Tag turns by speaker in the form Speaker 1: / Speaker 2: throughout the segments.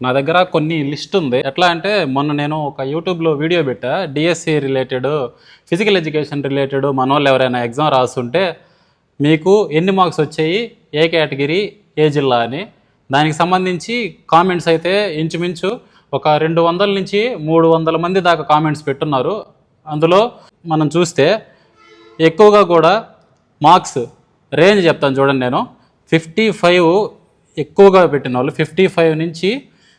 Speaker 1: నా దగ్గర కొన్ని లిస్ట్ ఉంది. ఎట్లా అంటే మొన్న నేను ఒక యూట్యూబ్లో వీడియో పెట్టా, DSC related, physical education related మన వాళ్ళు ఎవరైనా ఎగ్జామ్ రాస్తుంటే మీకు ఎన్ని మార్క్స్ వచ్చాయి, ఏ కేటగిరీ, ఏ జిల్లా అని. దానికి సంబంధించి కామెంట్స్ అయితే ఇంచుమించు ఒక 200 నుంచి 300 మంది దాకా కామెంట్స్ పెట్టున్నారు. అందులో మనం చూస్తే ఎక్కువగా కూడా మార్క్స్ రేంజ్ చెప్తాను చూడండి. నేను 55 ఎక్కువగా పెట్టిన వాళ్ళు 55 నుంచి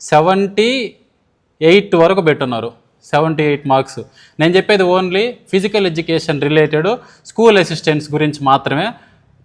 Speaker 1: 78 వరకు పెట్టున్నారు. 78 మార్క్స్. నేను చెప్పేది only physical education related school assistants గురించి మాత్రమే.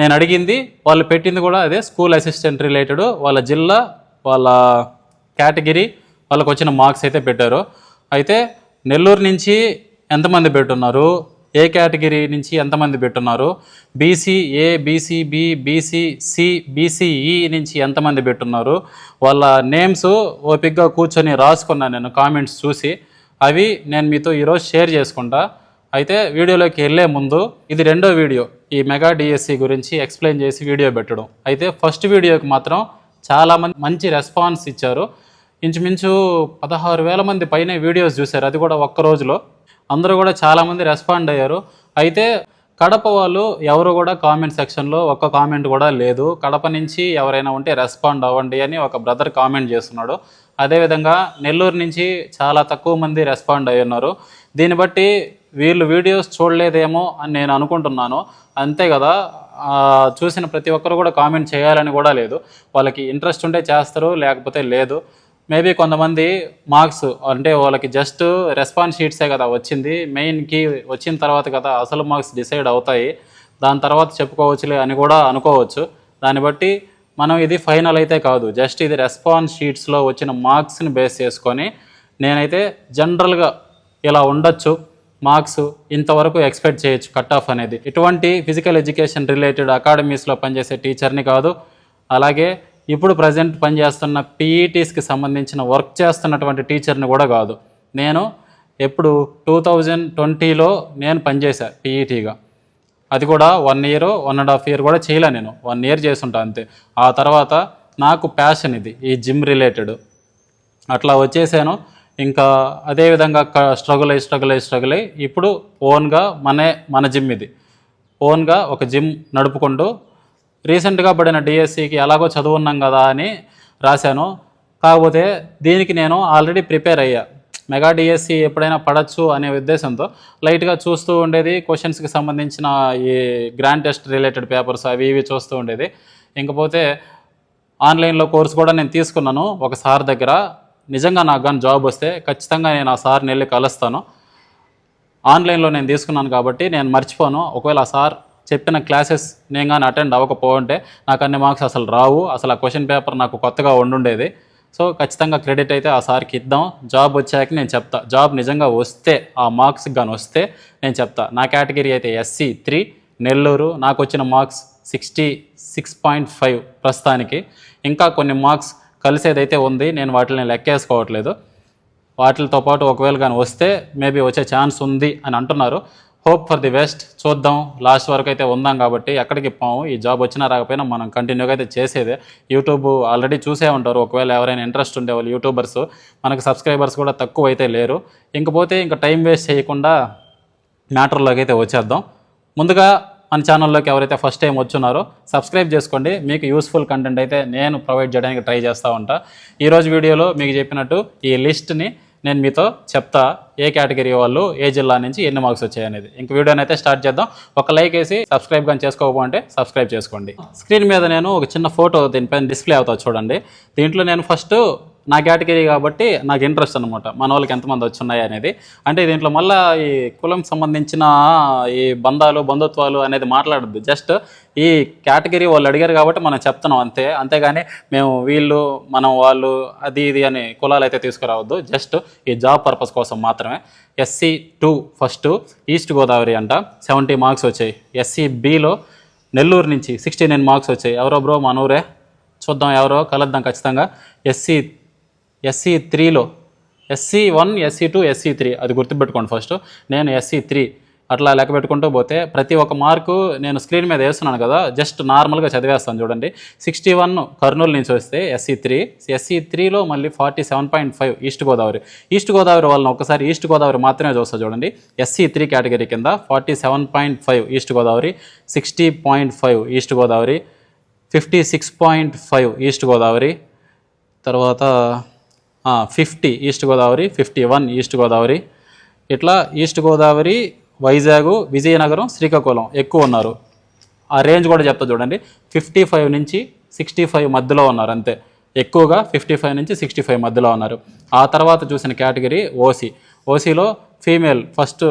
Speaker 1: నేను అడిగింది, వాళ్ళు పెట్టింది కూడా అదే, స్కూల్ అసిస్టెంట్ రిలేటెడ్, వాళ్ళ జిల్లా, వాళ్ళ కేటగిరీ, వాళ్ళకు వచ్చిన మార్క్స్ అయితే పెట్టారు. అయితే నెల్లూరు నుంచి ఎంతమంది పెట్టున్నారు, ఏ కేటగిరీ నుంచి ఎంతమంది పెట్టున్నారు, బీసీఏ, బీసీబీ, బీసీసి, బీసీఈ నుంచి ఎంతమంది పెట్టున్నారు, వాళ్ళ నేమ్స్ ఓపిక్గా కూర్చొని రాసుకున్నాను నేను కామెంట్స్ చూసి. అవి నేను మీతో ఈరోజు షేర్ చేసుకుంటా. అయితే వీడియోలోకి వెళ్ళే ముందు, ఇది రెండో వీడియో ఈ మెగా డిఎస్సి గురించి ఎక్స్ప్లెయిన్ చేసి వీడియో పెట్టడం. అయితే ఫస్ట్ వీడియోకి మాత్రం చాలామంది మంచి రెస్పాన్స్ ఇచ్చారు. ఇంచుమించు 16,000 మంది పైన వీడియోస్ చూశారు, అది కూడా ఒక్క రోజులో. అందరూ కూడా చాలామంది రెస్పాండ్ అయ్యారు. అయితే కడప వాళ్ళు ఎవరు కూడా కామెంట్ సెక్షన్లో ఒక్క కామెంట్ కూడా లేదు. కడప నుంచి ఎవరైనా ఉంటే రెస్పాండ్ అవ్వండి అని ఒక బ్రదర్ కామెంట్ చేస్తున్నాడు. అదేవిధంగా నెల్లూరు నుంచి చాలా తక్కువ మంది రెస్పాండ్ అయ్యి ఉన్నారు. దీన్ని బట్టి వీళ్ళు వీడియోస్ చూడలేదేమో అని నేను అనుకుంటున్నాను. అంతే కదా, చూసిన ప్రతి ఒక్కరు కూడా కామెంట్ చేయాలని కూడా లేదు. వాళ్ళకి ఇంట్రెస్ట్ ఉంటే చేస్తారు, లేకపోతే లేదు. మేబీ కొంతమంది మార్క్స్ అంటే వాళ్ళకి జస్ట్ రెస్పాన్స్ షీట్సే కదా వచ్చింది, మెయిన్కి వచ్చిన తర్వాత కదా అసలు మార్క్స్ డిసైడ్ అవుతాయి, దాని తర్వాత చెప్పుకోవచ్చులే అని కూడా అనుకోవచ్చు. దాన్ని బట్టి మనం ఇది ఫైనల్ అయితే కాదు, జస్ట్ ఇది రెస్పాన్స్ షీట్స్లో వచ్చిన మార్క్స్ని బేస్ చేసుకొని నేనైతే జనరల్గా ఇలా ఉండొచ్చు, మార్క్స్ ఇంతవరకు ఎక్స్పెక్ట్ చేయొచ్చు కట్ ఆఫ్ అనేది. ఇటువంటి ఫిజికల్ ఎడ్యుకేషన్ రిలేటెడ్ అకాడమీస్లో పనిచేసే టీచర్ని కాదు, అలాగే ఇప్పుడు ప్రజెంట్ పనిచేస్తున్న పీఈటీస్కి సంబంధించిన వర్క్ చేస్తున్నటువంటి టీచర్ని కూడా కాదు. నేను ఎప్పుడు 2020లో నేను పనిచేశాను పీఈటీగా. అది కూడా 1 year 1.5 year కూడా చేయలే, నేను 1 year చేసుంటా అంతే. ఆ తర్వాత నాకు ప్యాషన్ ఇది, ఈ జిమ్ రిలేటెడ్, అట్లా వచ్చేసాను. ఇంకా అదేవిధంగా స్ట్రగుల్ అయ్యి ఇప్పుడు ఓన్గా మన జిమ్ ఇది, ఓన్గా ఒక జిమ్ నడుపుకుంటూ రీసెంట్గా పడిన డిఎస్సికి ఎలాగో చదువున్నాం కదా అని రాశాను. కాకపోతే దీనికి నేను ఆల్రెడీ ప్రిపేర్ అయ్యా. మెగా డిఎస్సి ఎప్పుడైనా పడచ్చు అనే ఉద్దేశంతో లైట్గా చూస్తూ ఉండేది. క్వశ్చన్స్కి సంబంధించిన ఈ గ్రాండ్ టెస్ట్ రిలేటెడ్ పేపర్స్ అవి ఇవి చూస్తూ ఉండేది. ఇంకపోతే ఆన్లైన్లో కోర్స్ కూడా నేను తీసుకున్నాను ఒక సార్ దగ్గర. నిజంగా నాకు కానీ జాబ్ వస్తే ఖచ్చితంగా నేను ఆ సార్ని వెళ్ళి కలుస్తాను. ఆన్లైన్లో నేను తీసుకున్నాను కాబట్టి నేను మర్చిపోను. ఒకవేళ ఆ సార్ చెప్పిన క్లాసెస్ నేను కానీ అటెండ్ అవ్వకపోతే నాకు అన్ని మార్క్స్ అసలు రావు, అసలు ఆ క్వశ్చన్ పేపర్ నాకు కొత్తగా ఉండుండేది. సో ఖచ్చితంగా క్రెడిట్ అయితే ఆ సార్కి ఇద్దాం. జాబ్ వచ్చాక నేను చెప్తా, జాబ్ నిజంగా వస్తే, ఆ మార్క్స్ కానీ వస్తే నేను చెప్తా. నా కేటగిరీ అయితే SC 3 నెల్లూరు, నాకు వచ్చిన మార్క్స్ 66.5 ప్రస్తుతానికి. ఇంకా కొన్ని మార్క్స్ కలిసేదైతే ఉంది, నేను వాటిని లెక్కేసుకోవట్లేదు. వాటితో పాటు ఒకవేళ కానీ వస్తే మేబీ వచ్చే ఛాన్స్ ఉంది అని అంటున్నారు. Hope for the best. చూద్దాం, లాస్ట్ వరకు అయితే ఉందాం కాబట్టి ఎక్కడికి పోము. ఈ జాబ్ వచ్చినా రాకపోయినా మనం కంటిన్యూగా అయితే చేసేదే. యూట్యూబ్ ఆల్రెడీ చూసే ఉంటారు, ఒకవేళ ఎవరైనా ఇంట్రెస్ట్ ఉండే వాళ్ళు యూట్యూబర్స్. మనకు సబ్స్క్రైబర్స్ కూడా తక్కువ అయితే లేరు. ఇంకపోతే ఇంకా టైం వేస్ట్ చేయకుండా మ్యాటర్లోకి అయితే వచ్చేద్దాం. ముందుగా మన ఛానల్లోకి ఎవరైతే ఫస్ట్ టైం వచ్చున్నారో సబ్స్క్రైబ్ చేసుకోండి. మీకు యూస్ఫుల్ కంటెంట్ అయితే నేను ప్రొవైడ్ చేయడానికి ట్రై చేస్తూ ఉంటా. ఈరోజు వీడియోలో మీకు చెప్పినట్టు ఈ లిస్ట్ని నేను మీతో చెప్తా, ఏ కేటగిరీ వాళ్ళు ఏ జిల్లా నుంచి ఎన్ని మార్క్స్ వచ్చాయనేది. ఇంక వీడియోని అయితే స్టార్ట్ చేద్దాం. ఒక లైక్ వేసి సబ్స్క్రైబ్ కానీ చేసుకోకపోతే సబ్స్క్రైబ్ చేసుకోండి. స్క్రీన్ మీద నేను ఒక చిన్న ఫోటో దీనిపైన డిస్ప్లే అవుతా చూడండి. దీంట్లో నేను ఫస్ట్ నా కేటగిరీ కాబట్టి నాకు ఇంట్రెస్ట్ అనమాట, మన వాళ్ళకి ఎంతమంది వచ్చున్నాయి అనేది. అంటే దీంట్లో మళ్ళీ ఈ కులం సంబంధించిన ఈ బంధుత్వాలు అనేది మాట్లాడద్దు. జస్ట్ ఈ కేటగిరీ వాళ్ళు అడిగారు కాబట్టి మనం చెప్తున్నాం అంతే. అంతేగాని మేము వీళ్ళు మనం వాళ్ళు అది ఇది అని కులాలు అయితే తీసుకురావద్దు. జస్ట్ ఈ జాబ్ పర్పస్ కోసం మాత్రమే. SC 2 ఫస్ట్ ఈస్ట్ గోదావరి అంట, 70 మార్క్స్ వచ్చాయి. SC Bలో నెల్లూరు నుంచి 69 మార్క్స్ వచ్చాయి. ఎవరో బ్రో మన ఊరే, చూద్దాం ఎవరో కలుద్దాం ఖచ్చితంగా. SC 3లో SC 1, SC 2, SC 3 అది గుర్తుపెట్టుకోండి. ఫస్ట్ నేను SC 3 అట్లా లెక్క పెట్టుకుంటూ పోతే ప్రతి ఒక్క మార్కు నేను స్క్రీన్ మీద వేస్తున్నాను కదా, జస్ట్ నార్మల్గా చదివేస్తాను చూడండి. 61 కర్నూలు నుంచి వస్తే SC3లో మళ్ళీ 47.5 ఈస్ట్ గోదావరి. ఈస్ట్ గోదావరి వాళ్ళని ఒకసారి ఈస్ట్ గోదావరి మాత్రమే చూస్తా చూడండి. SC3 కేటగిరీ కింద 47.5 east Godavari, 60.5 east Godavari, 56.5 east Godavari, తర్వాత 50 ఈస్ట్ గోదావరి, 51 ఈస్ట్ గోదావరి. ఇట్లా ఈస్ట్ గోదావరి, వైజాగ్, విజయనగరం, శ్రీకాకుళం ఎక్కువ ఉన్నారు. ఆ రేంజ్ కూడా చెప్తా చూడండి. 55 నుంచి 65 మధ్యలో ఉన్నారు అంతే. ఎక్కువగా 55 నుంచి 65 మధ్యలో ఉన్నారు. ఆ తర్వాత చూసిన కేటగిరీ ఓసీలో ఫీమేల్ ఫస్ట్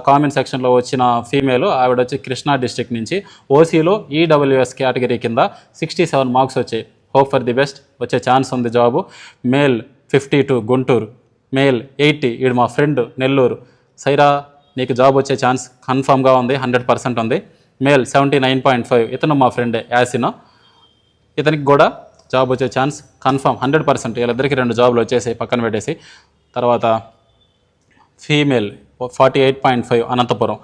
Speaker 1: కామెంట్ సెక్షన్లో వచ్చిన ఫీమేల్ ఆవిడ వచ్చి కృష్ణా డిస్ట్రిక్ట్ నుంచి. ఓసీలో ఈడబ్ల్యూఎస్ కేటగిరీ కింద 67 మార్క్స్ వచ్చాయి. హోప్ ఫర్ ది బెస్ట్, వచ్చే ఛాన్స్ ఉంది జాబు. మేల్ 52 గుంటూరు, మేల్ 80 ఈడు మా ఫ్రెండ్ నెల్లూరు. సైరా, నీకు జాబ్ వచ్చే ఛాన్స్ కన్ఫామ్గా ఉంది, 100% ఉంది. మేల్ 79.5 ఇతను మా ఫ్రెండే యాసినో, ఇతనికి కూడా జాబ్ వచ్చే ఛాన్స్ కన్ఫామ్ 100%. వీళ్ళిద్దరికి 2 జాబులు వచ్చేసాయి పక్కన పెట్టేసి. తర్వాత ఫీమేల్ 48.5 అనంతపురం.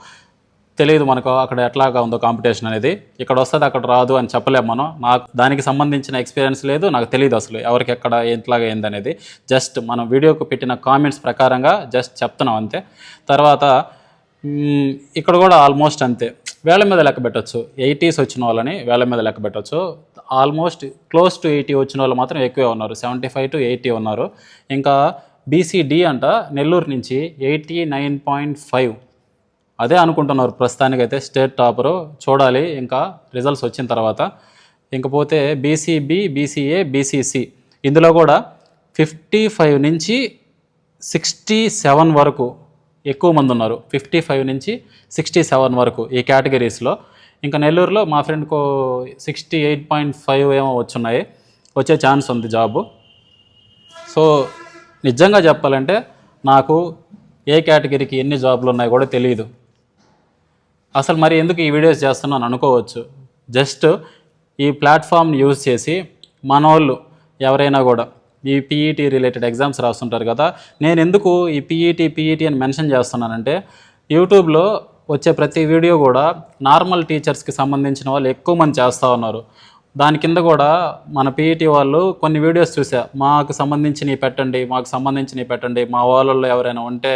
Speaker 1: తెలియదు మనకు అక్కడ ఎట్లాగా ఉందో కాంపిటీషన్ అనేది. ఇక్కడ వస్తుంది అక్కడ రాదు అని చెప్పలేము మనం. నాకు దానికి సంబంధించిన ఎక్స్పీరియన్స్ లేదు, నాకు తెలియదు అసలు ఎవరికి ఎక్కడ ఎట్లాగా ఏందనేది. జస్ట్ మనం వీడియోకు పెట్టిన కామెంట్స్ ప్రకారంగా జస్ట్ చెప్తున్నాం అంతే. తర్వాత ఇక్కడ కూడా ఆల్మోస్ట్ అంతే, వేళ మీద లెక్క పెట్టచ్చు. 80s వచ్చిన వాళ్ళని వేళ మీద లెక్క పెట్టచ్చు. ఆల్మోస్ట్ క్లోజ్ టు 80 వచ్చిన వాళ్ళు మాత్రం ఎక్కువే ఉన్నారు, 75 to 80 ఉన్నారు. ఇంకా BCD అంట నెల్లూరు నుంచి 89.5 అదే అనుకుంటున్నారు ప్రస్తుతానికైతే స్టేట్ టాపరు. చూడాలి ఇంకా రిజల్ట్స్ వచ్చిన తర్వాత. ఇంకపోతే BCB, BCA, BCC ఇందులో కూడా 55 నుంచి 67 వరకు ఎక్కువ మంది ఉన్నారు. 55 నుంచి 67 వరకు ఈ కేటగిరీస్లో. ఇంకా నెల్లూరులో మా ఫ్రెండ్కు 68.5 ఏమో వచ్చున్నాయి, వచ్చే ఛాన్స్ ఉంది జాబు. సో నిజంగా చెప్పాలంటే నాకు ఏ కేటగిరీకి ఎన్ని జాబులు ఉన్నాయో కూడా తెలియదు అసలు. మరి ఎందుకు ఈ వీడియోస్ చేస్తున్నాను అనుకోవచ్చు. జస్ట్ ఈ ప్లాట్ఫామ్ని యూజ్ చేసి మనోళ్ళు ఎవరైనా కూడా ఈ PET రిలేటెడ్ ఎగ్జామ్స్ రాస్తుంటారు కదా, నేను ఎందుకు ఈ PET అని మెన్షన్ చేస్తున్నానంటే, యూట్యూబ్లో వచ్చే ప్రతి వీడియో కూడా నార్మల్ టీచర్స్కి సంబంధించిన వాళ్ళు ఎక్కువ మంది చేస్తూ ఉన్నారు. దాని కింద కూడా మన PET వాళ్ళు కొన్ని వీడియోస్ చూసా, మాకు సంబంధించినవి పెట్టండి, మాకు సంబంధించినవి పెట్టండి, మా వాళ్ళల్లో ఎవరైనా ఉంటే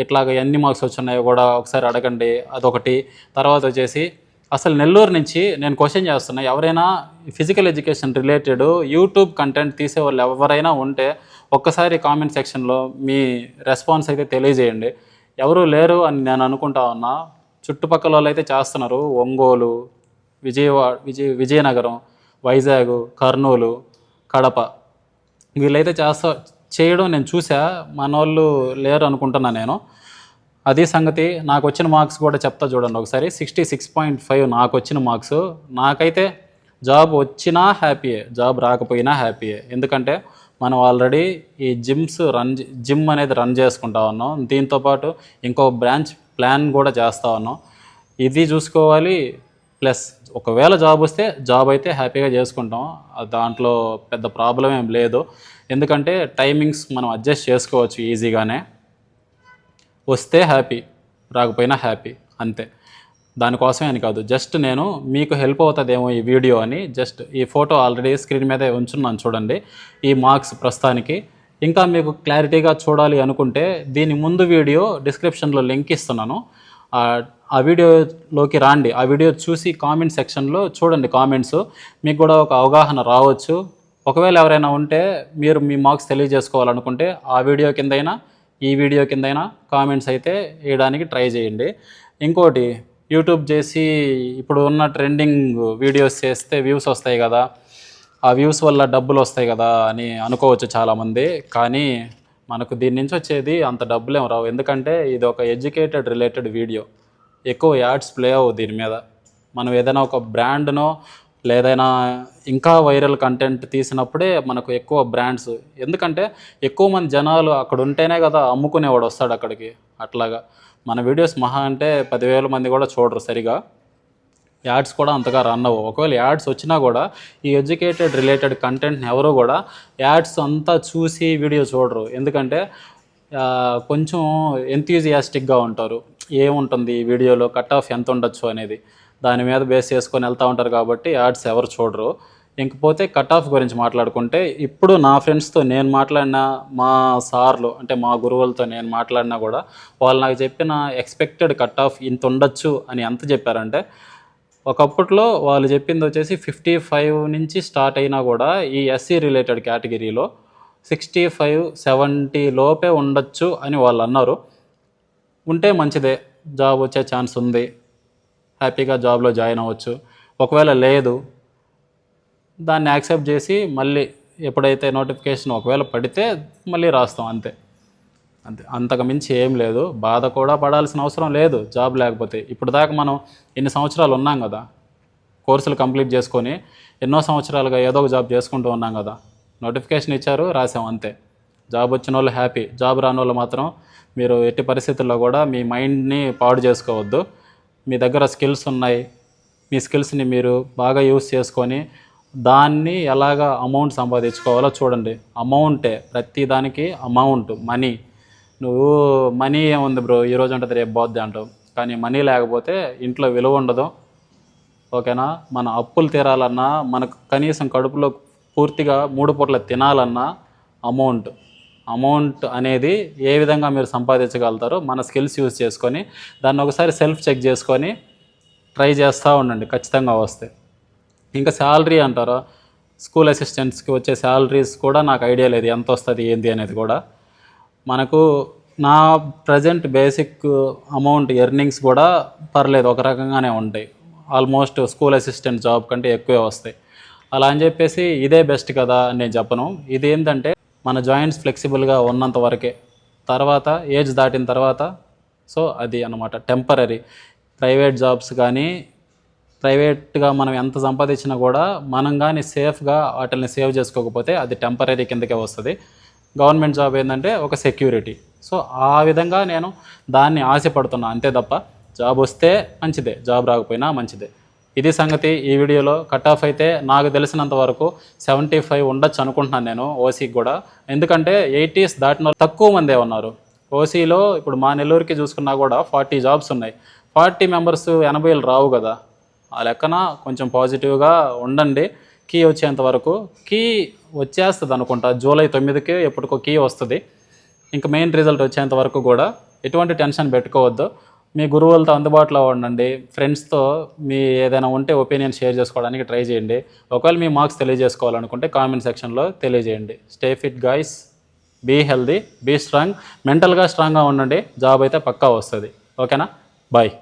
Speaker 1: ఇట్లాగ ఎన్ని మార్క్స్ వచ్చున్నాయో కూడా ఒకసారి అడగండి, అదొకటి. తర్వాత వచ్చేసి అసలు నెల్లూరు నుంచి నేను క్వశ్చన్ చేస్తున్నా, ఎవరైనా physical education related YouTube content తీసేవాళ్ళు ఎవరైనా ఉంటే ఒక్కసారి కామెంట్ సెక్షన్లో మీ రెస్పాన్స్ అయితే తెలియజేయండి. ఎవరు లేరు అని నేను అనుకుంటా ఉన్నా. చుట్టుపక్కల వాళ్ళు అయితే చేస్తున్నారు. ఒంగోలు, విజయనగరం, వైజాగ్, కర్నూలు, కడప వీళ్ళైతే చేయడం నేను చూసా. మన వాళ్ళు లేరు అనుకుంటున్నా నేను. అది సంగతి. నాకు వచ్చిన మార్క్స్ కూడా చెప్తా చూడండి ఒకసారి. 66.5 నాకు వచ్చిన మార్క్స్. నాకైతే జాబ్ వచ్చినా హ్యాపీయే, జాబ్ రాకపోయినా హ్యాపీయే. ఎందుకంటే మనం ఆల్రెడీ ఈ జిమ్ అనేది రన్ చేసుకుంటా ఉన్నాం. దీంతోపాటు ఇంకో బ్రాంచ్ ప్లాన్ కూడా చేస్తూ ఉన్నాం. ఇది చూసుకోవాలి. ప్లస్ ఒకవేళ జాబ్ వస్తే జాబ్ అయితే హ్యాపీగా చేసుకుంటాం, దాంట్లో పెద్ద ప్రాబ్లం ఏం లేదు. ఎందుకంటే టైమింగ్స్ మనం అడ్జస్ట్ చేసుకోవచ్చు ఈజీగానే. వస్తే హ్యాపీ, రాకపోయినా హ్యాపీ, అంతే. దానికోసమే అని కాదు, జస్ట్ నేను మీకు హెల్ప్ అవుతుందేమో ఈ వీడియో అని జస్ట్ ఈ ఫోటో ఆల్రెడీ స్క్రీన్ మీదే ఉంచున్నాను చూడండి. ఈ మార్క్స్ ప్రస్తుతానికి. ఇంకా మీకు క్లారిటీగా చూడాలి అనుకుంటే దీని ముందు వీడియో డిస్క్రిప్షన్లో లింక్ ఇస్తున్నాను, ఆ వీడియోలోకి రాండి. ఆ వీడియో చూసి కామెంట్ సెక్షన్లో చూడండి కామెంట్స్, మీకు కూడా ఒక అవగాహన రావచ్చు. ఒకవేళ ఎవరైనా ఉంటే మీరు మీ మార్క్స్ తెలియజేసుకోవాలనుకుంటే ఆ వీడియో కిందైనా ఈ వీడియో కిందైనా కామెంట్స్ అయితే వేయడానికి ట్రై చేయండి. ఇంకోటి, యూట్యూబ్ చేసి ఇప్పుడు ఉన్న ట్రెండింగ్ వీడియోస్ చేస్తే వ్యూస్ వస్తాయి కదా, ఆ వ్యూస్ వల్ల డబ్బులు వస్తాయి కదా అని అనుకోవచ్చు చాలామంది. కానీ మనకు దీని నుంచి వచ్చేది అంత డబ్బులు ఏం రావు. ఎందుకంటే ఇది ఒక ఎడ్యుకేటెడ్ రిలేటెడ్ వీడియో, ఎక్కువ యాడ్స్ ప్లే అవ్వు దీని మీద. మనం ఏదైనా ఒక బ్రాండ్నో లేదైనా ఇంకా వైరల్ కంటెంట్ తీసినప్పుడే మనకు ఎక్కువ బ్రాండ్స్. ఎందుకంటే ఎక్కువ మంది జనాలు అక్కడ ఉంటేనే కదా అమ్ముకునేవాడు వస్తాడు అక్కడికి. అట్లాగా మన వీడియోస్ మహా అంటే 10,000 మంది కూడా చూడరు సరిగా. యాడ్స్ కూడా అంతగా రన్ అవ్వవు. ఒకవేళ యాడ్స్ వచ్చినా కూడా ఈ ఎడ్యుకేటెడ్ రిలేటెడ్ కంటెంట్ని ఎవరు కూడా యాడ్స్ అంతా చూసి వీడియో చూడరు. ఎందుకంటే కొంచెం ఎంథ్యూజియాస్టిక్గా ఉంటారు. ఏముంటుంది ఈ వీడియోలో కట్ ఆఫ్ ఎంత ఉండొచ్చు అనేది దాని మీద బేస్ చేసుకొని వెళ్తూ ఉంటారు కాబట్టి యాడ్స్ ఎవరు చూడరు. ఇంకపోతే కట్ ఆఫ్ గురించి మాట్లాడుకుంటే ఇప్పుడు నా ఫ్రెండ్స్తో నేను మాట్లాడిన, మా సార్లు అంటే మా గురువులతో నేను మాట్లాడినా కూడా వాళ్ళు నాకు చెప్పిన ఎక్స్పెక్టెడ్ కట్ ఆఫ్ ఇంత ఉండొచ్చు అని ఎంత చెప్పారంటే, ఒకప్పట్లో వాళ్ళు చెప్పింది వచ్చేసి 55 నుంచి స్టార్ట్ అయినా కూడా ఈ ఎస్సీ రిలేటెడ్ కేటగిరీలో 65, 70 లోపే ఉండొచ్చు అని వాళ్ళు అన్నారు. ఉంటే మంచిదే, జాబ్ వచ్చే ఛాన్స్ ఉంది, హ్యాపీగా జాబ్లో జాయిన్ అవ్వచ్చు. ఒకవేళ లేదు, దాన్ని యాక్సెప్ట్ చేసి మళ్ళీ ఎప్పుడైతే నోటిఫికేషన్ ఒకవేళ పడితే మళ్ళీ రాస్తాం, అంతే. అంతకు మించి ఏం లేదు. బాధ కూడా పడాల్సిన అవసరం లేదు జాబ్ లేకపోతే. ఇప్పుడు దాకా మనం ఇన్ని సంవత్సరాలు ఉన్నాం కదా, కోర్సులు కంప్లీట్ చేసుకొని ఎన్నో సంవత్సరాలుగా ఏదో ఒక జాబ్ చేసుకుంటూ ఉన్నాం కదా. నోటిఫికేషన్ ఇచ్చారు, రాసాం, అంతే. జాబ్ వచ్చిన వాళ్ళు హ్యాపీ, జాబ్ రాని వాళ్ళు మాత్రం మీరు ఎట్టి పరిస్థితుల్లో కూడా మీ మైండ్ని పాడు చేసుకోవద్దు. మీ దగ్గర స్కిల్స్ ఉన్నాయి, మీ స్కిల్స్ని మీరు బాగా యూస్ చేసుకొని దాన్ని ఎలాగా అమౌంట్ సంపాదించుకోవాలో చూడండి. అమౌంటే ప్రతి దానికి అమౌంట్, మనీ. నువ్వు మనీ ఏముంది బ్రో, ఈరోజు ఉంటుంది రేపు పోద్ది అంటావు, కానీ మనీ లేకపోతే ఇంట్లో విలువ ఉండదు, ఓకేనా. మన అప్పులు తీరాలన్నా, మనకు కనీసం కడుపులో పూర్తిగా 3 పూట్ల తినాలన్నా అమౌంట్ అనేది ఏ విధంగా మీరు సంపాదించగలుగుతారో మన స్కిల్స్ యూజ్ చేసుకొని దాన్ని ఒకసారి సెల్ఫ్ చెక్ చేసుకొని ట్రై చేస్తూ ఉండండి, ఖచ్చితంగా వస్తాయి. ఇంకా శాలరీ అంటారా, స్కూల్ అసిస్టెంట్స్కి వచ్చే శాలరీస్ కూడా నాకు ఐడియా లేదు ఎంత వస్తుంది ఏంది అనేది కూడా. మనకు నా ప్రజెంట్ బేసిక్ అమౌంట్ ఎర్నింగ్స్ కూడా పర్లేదు, ఒక రకంగానే ఉంటాయి. ఆల్మోస్ట్ స్కూల్ అసిస్టెంట్ జాబ్ కంటే ఎక్కువే వస్తాయి. అలా అని చెప్పేసి ఇదే బెస్ట్ కదా అని నేను చెప్పను. ఇది ఏంటంటే మన జాయింట్స్ ఫ్లెక్సిబుల్గా ఉన్నంత వరకే, తర్వాత ఏజ్ దాటిన తర్వాత సో అది అన్నమాట టెంపరరీ. ప్రైవేట్ జాబ్స్ కానీ ప్రైవేట్గా మనం ఎంత సంపాదించినా కూడా మనం కానీ సేఫ్గా వాటిని సేవ్ చేసుకోకపోతే అది టెంపరీ కిందకే వస్తుంది. గవర్నమెంట్ జాబ్ ఏంటంటే ఒక సెక్యూరిటీ. సో ఆ విధంగా నేను దాన్ని ఆశపడుతున్నా, అంతే తప్ప జాబ్ వస్తే మంచిదే, జాబ్ రాకపోయినా మంచిదే. ఇది సంగతి. ఈ వీడియోలో కట్ ఆఫ్ అయితే నాకు తెలిసినంత వరకు 75 ఉండొచ్చు అనుకుంటున్నాను నేను ఓసీకి కూడా. ఎందుకంటే 80s దాటిన తక్కువ మందే ఉన్నారు ఓసీలో. ఇప్పుడు మా నెల్లూరుకి చూసుకున్నా కూడా 40 జాబ్స్ ఉన్నాయి. 40 మెంబర్స్ 80 రావు కదా. ఆ లెక్కన కొంచెం పాజిటివ్గా ఉండండి. కీ వచ్చేంత వరకు. కీ వచ్చేస్తుంది అనుకుంటా, జూలై 9కి ఎప్పటికో కీ వస్తుంది. ఇంకా మెయిన్ రిజల్ట్ వచ్చేంత వరకు కూడా ఎటువంటి టెన్షన్ పెట్టుకోవద్దు. మీ గురువులతో అందుబాటులో ఉండండి. ఫ్రెండ్స్తో మీ ఏదైనా ఉంటే ఒపీనియన్ షేర్ చేసుకోవడానికి ట్రై చేయండి. ఒకవేళ మీ మార్క్స్ తెలియజేసుకోవాలనుకుంటే కామెంట్ సెక్షన్లో తెలియజేయండి. Stay fit guys, be healthy, be strong. మెంటల్గా స్ట్రాంగ్గా ఉండండి, జాబ్ అయితే పక్కా వస్తుంది. ఓకేనా, బాయ్.